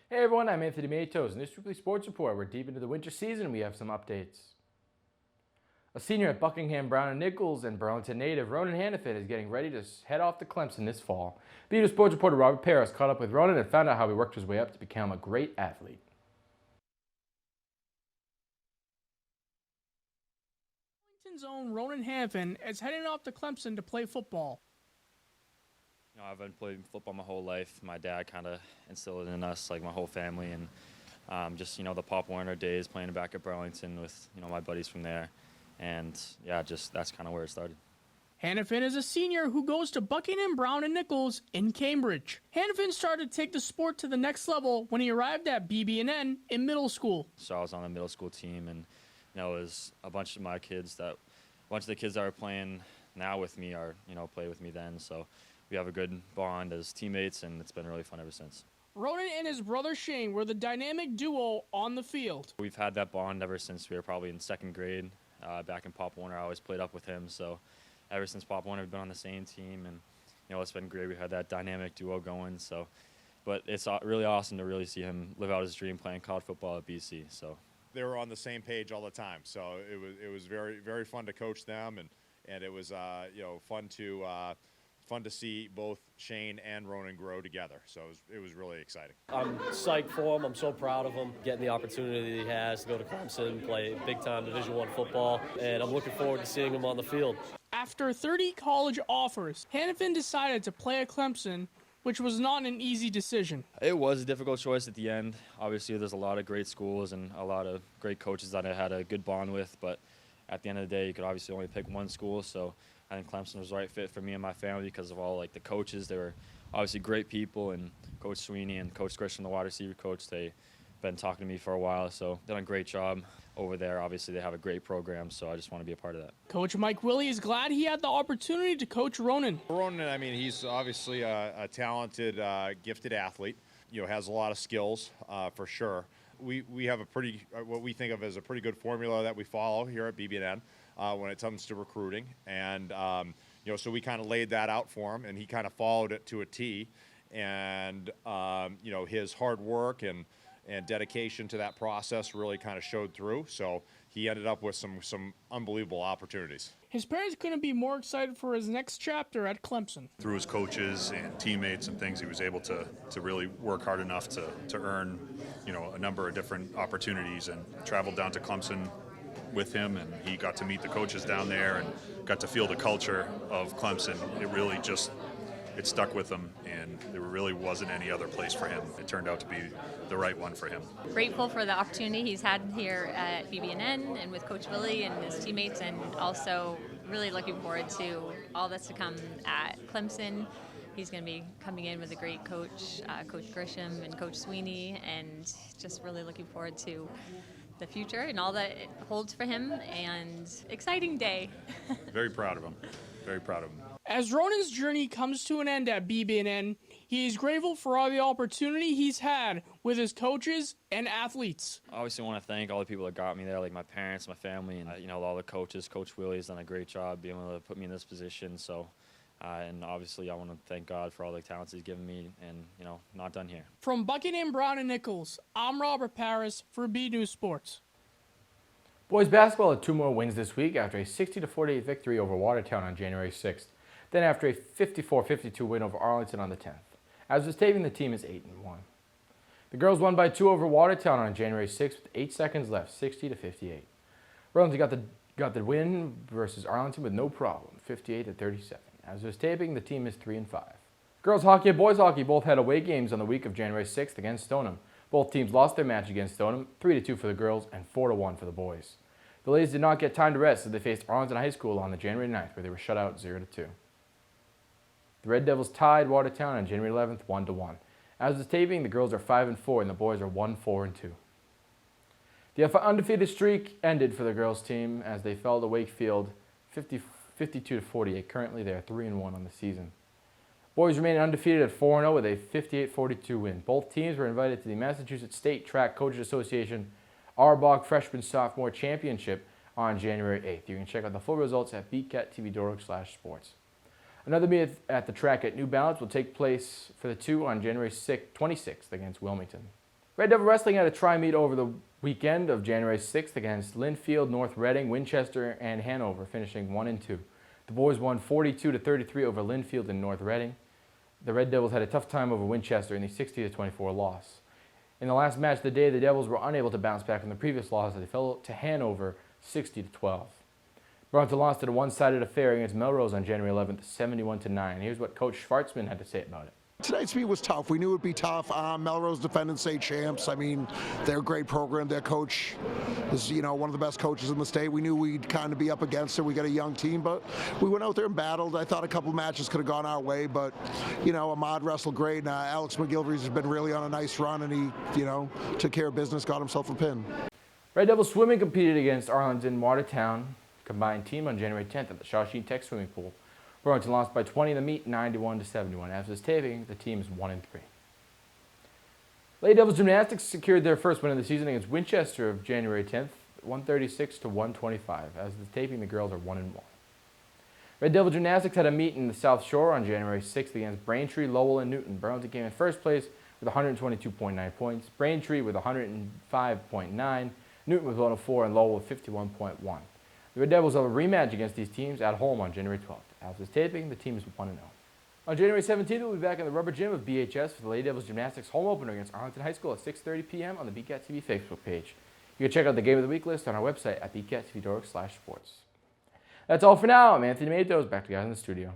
Hey everyone, I'm Anthony Matos. In this weekly sports report, we're deep into the winter season and we have some updates. A senior at Buckingham, Brown and Nichols and Burlington native Ronan Hannafin is getting ready to head off to Clemson this fall. BNEWS sports reporter Robert Paris caught up with Ronan and found out how he worked his way up to become a great athlete. Burlington's own Ronan Hannafin is heading off to Clemson to play football. I've been playing football my whole life. My dad kind of instilled it in us, like my whole family, and just the Pop Warner days playing back at Burlington with my buddies from there, and yeah, just that's kind of where it started. Hannafin is a senior who goes to Buckingham, Brown and Nichols in Cambridge. Hannafin started to take the sport to the next level when he arrived at BB&N in middle school. So I was on the middle school team, and it was a bunch of the kids that are playing now with me are play with me then. So we have a good bond as teammates, and it's been really fun ever since. Ronan and his brother Shane were the dynamic duo on the field. We've had that bond ever since we were probably in second grade. Back in Pop Warner, I always played up with him. So ever since Pop Warner, we've been on the same team, and it's been great. We had that dynamic duo going. So, but it's really awesome to really see him live out his dream playing college football at BC. So they were on the same page all the time. So it was very, very fun to coach them, and it was fun to see both Shane and Ronan grow together. So it was really exciting. I'm psyched for him. I'm so proud of him getting the opportunity he has to go to Clemson, play big-time Division I football, and I'm looking forward to seeing him on the field. After 30 college offers, Hannafin decided to play at Clemson, which was not an easy decision. It was a difficult choice at the end. Obviously, there's a lot of great schools and a lot of great coaches that I had a good bond with, but at the end of the day, you could obviously only pick one school, so I think Clemson was the right fit for me and my family because of all the coaches. They were obviously great people, and Coach Sweeney and Coach Christian, the wide receiver coach, they've been talking to me for a while, so done a great job over there. Obviously, they have a great program, so I just want to be a part of that. Coach Mike Willie is glad he had the opportunity to coach Ronan. Ronan, he's obviously a talented, gifted athlete. Has a lot of skills for sure. We have a pretty, what we think of as a pretty good formula that we follow here at BB&N when it comes to recruiting, and so we kind of laid that out for him, and he kind of followed it to a T. And his hard work and dedication to that process really kind of showed through. So he ended up with some unbelievable opportunities. His parents couldn't be more excited for his next chapter at Clemson. Through his coaches and teammates and things, he was able to really work hard enough to earn, a number of different opportunities, and traveled down to Clemson with him, and he got to meet the coaches down there and got to feel the culture of Clemson. It stuck with him, and there really wasn't any other place for him. It turned out to be the right one for him. Grateful for the opportunity he's had here at BB&N and with Coach Willie and his teammates, and also really looking forward to all that's to come at Clemson. He's going to be coming in with a great coach, Coach Grisham and Coach Sweeney, and just really looking forward to the future and all that it holds for him, and exciting day. Very proud of him. Very proud of him. As Ronan's journey comes to an end at BB&N, he is grateful for all the opportunity he's had with his coaches and athletes. I obviously want to thank all the people that got me there, like my parents, my family, and all the coaches. Coach Willie's done a great job being able to put me in this position. So, and obviously I want to thank God for all the talents he's given me, and not done here. From Buckingham, Brown and Nichols, I'm Robert Paris for BNEWS Sports. Boys basketball had two more wins this week after a 60-48 victory over Watertown on January 6th. Then after a 54-52 win over Arlington on the 10th. As was taping, the team is 8-1. The girls won by 2 over Watertown on January 6th with 8 seconds left, 60-58. Burlington got the win versus Arlington with no problem, 58-37. As was taping, the team is 3-5. Girls hockey and boys hockey both had away games on the week of January 6th against Stoneham. Both teams lost their match against Stoneham, 3-2 for the girls and 4-1 for the boys. The ladies did not get time to rest as they faced Arlington High School on the January 9th, where they were shut out 0-2. The Red Devils tied Watertown on January 11th, 1-1. As was taping, the girls are 5-4 and the boys are 1-4-2. The undefeated streak ended for the girls team as they fell to Wakefield 52-48. Currently, they are 3-1 on the season. Boys remain undefeated at 4-0 with a 58-42 win. Both teams were invited to the Massachusetts State Track Coaches Association Auerbach Freshman-Sophomore Championship on January 8th. You can check out the full results at BCAT.TV/sports. Another meet at the track at New Balance will take place for the two on January 26th against Wilmington. Red Devil Wrestling had a tri-meet over the weekend of January 6th against Linfield, North Reading, Winchester, and Hanover, finishing 1-2. The boys won 42-33 over Linfield and North Reading. The Red Devils had a tough time over Winchester in the 60-24 loss. In the last match of the day, the Devils were unable to bounce back from the previous loss as they fell to Hanover 60-12. Burlington lost in a one-sided affair against Melrose on January 11th, 71-9. Here's what Coach Schwartzman had to say about it. Tonight's meet was tough. We knew it would be tough. Melrose defending state champs. I mean, they're a great program. Their coach is, one of the best coaches in the state. We knew we'd kind of be up against it. We got a young team, but we went out there and battled. I thought a couple matches could have gone our way, but, Ahmad wrestled great, and Alex McGilvery's has been really on a nice run, and he, took care of business, got himself a pin. Red Devil Swimming competed against Arlington Watertown combined team on January 10th at the Shawsheen Tech Swimming Pool. Burlington lost by 20 in the meet, 91-71. After this taping, the team is 1-3. Lady Devils Gymnastics secured their first win of the season against Winchester of January 10th, 136-125. As the taping, the girls are 1-1. Red Devil Gymnastics had a meet in the South Shore on January 6th against Braintree, Lowell, and Newton. Burlington came in first place with 122.9 points, Braintree with 105.9, Newton with 104, and Lowell with 51.1. The Red Devils have a rematch against these teams at home on January 12th. After this taping, the team is 1-0. On January 17th, we'll be back in the rubber gym of BHS for the Lady Devils Gymnastics home opener against Arlington High School at 6:30 p.m. on the BCAT TV Facebook page. You can check out the Game of the Week list on our website at bcattv.org/sports. That's all for now. I'm Anthony Matos. Back to you guys in the studio.